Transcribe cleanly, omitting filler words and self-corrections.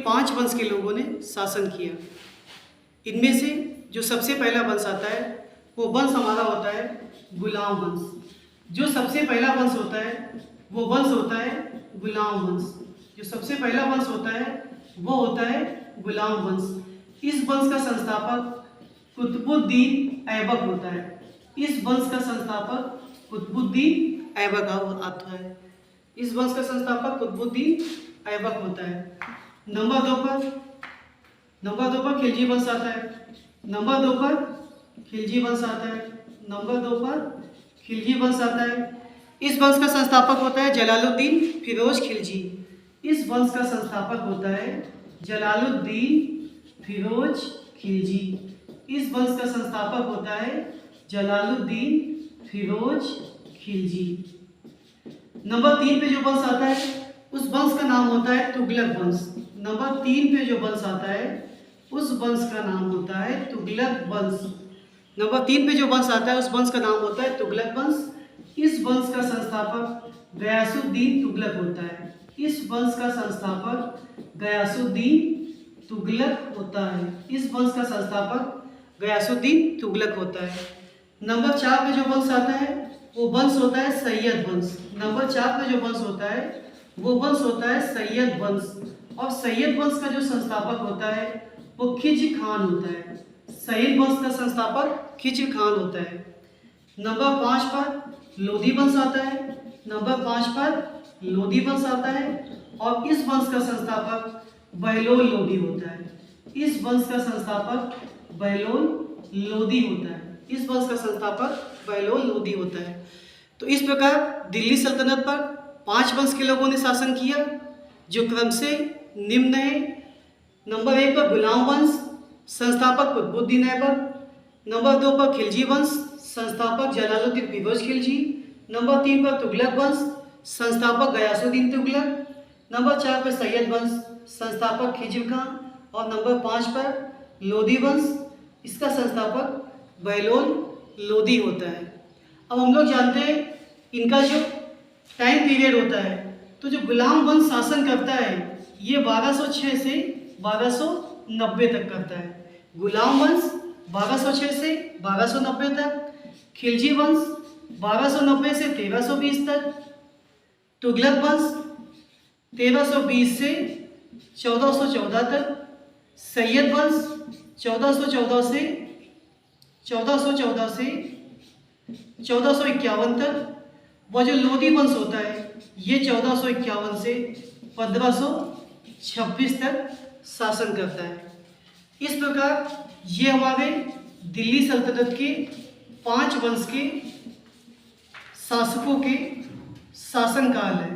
5 वंश के लोगों ने शासन किया। इनमें से जो सबसे पहला वंश आता है वो वंश हमारा होता है गुलाम वंश। जो सबसे पहला वंश होता है वो वंश होता है गुलाम वंश। जो सबसे पहला वंश होता है वो होता है गुलाम वंश। इस वंश का संस्थापक कुतुबुद्दीन ऐबक होता है। इस वंश का संस्थापक कुतुबुद्दीन ऐबक आता है। इस वंश का संस्थापक कुतुबुद्दीन ऐबक होता है। नंबर दो पर खिलजी वंश आता है। नंबर 2 पर खिलजी वंश आता है। नंबर 2 पर खिलजी वंश आता है। इस वंश का संस्थापक होता है जलालुद्दीन फिरोज खिलजी। इस वंश का संस्थापक होता है जलालुद्दीन फिरोज खिलजी। इस वंश का संस्थापक होता है जलालुद्दीन फिरोज खिलजी। नंबर 3 पे जो वंश आता है उस वंश का नाम होता है तुगलक वंश। नंबर 3 पे जो वंश आता है उस वंश का नाम होता है तुगलक वंश। नंबर 3 पे जो वंश आता है उस वंश का नाम होता है तुगलक वंश। इस वंश का संस्थापक गयासुद्दीन तुगलक होता है। इस वंश का संस्थापक गयासुद्दीन तुगलक होता है। इस वंश का संस्थापक गयासुद्दीन तुगलक होता है। नंबर 4 पे जो वंश आता है वो वंश होता है सैयद वंश। नंबर 4 पे जो वंश होता है वो वंश होता है सैयद वंश। और सैयद वंश का जो संस्थापक होता है वो खिज्र खान होता है। सैयद वंश का संस्थापक खिज्र खान होता है। नंबर 5 पर लोधी वंश आता है। नंबर 5 पर लोधी वंश आता है और इस वंश का संस्थापक बहलोल लोधी होता है। इस वंश का संस्थापक बहलोल लोधी होता है। इस वंश का संस्थापक बहलोल लोधी होता है। तो इस प्रकार दिल्ली सल्तनत पर 5 वंश के लोगों ने शासन किया जो क्रम से निम्न है। नंबर 1 पर गुलाम वंश, संस्थापक कुतुबुद्दीन ऐबक। नंबर 2 पर खिलजी वंश, संस्थापक जलालुद्दीन फिरोज खिलजी। नंबर 3 पर तुगलक वंश, संस्थापक गयासुद्दीन तुगलक। नंबर 4 पर सैयद वंश, संस्थापक खिज्र खान। और नंबर 5 पर लोधी वंश, इसका संस्थापक बहलोल लोधी होता है। अब हम लोग जानते हैं इनका जो टाइम पीरियड होता है, तो जो गुलाम वंश शासन करता है ये 1206 से 1290 तक करता है। गुलाम वंश 1206 से 1290 तक, खिलजी वंश 1290 से 1320 तक, तुगलक वंश 1320 से 1414 तक, सैयद वंश 1414 से 1451 तक, वह जो लोधी वंश होता है ये 1451 से 1526 तक शासन करता है। इस प्रकार ये हमारे दिल्ली सल्तनत के 5 वंश के शासकों के शासनकाल है।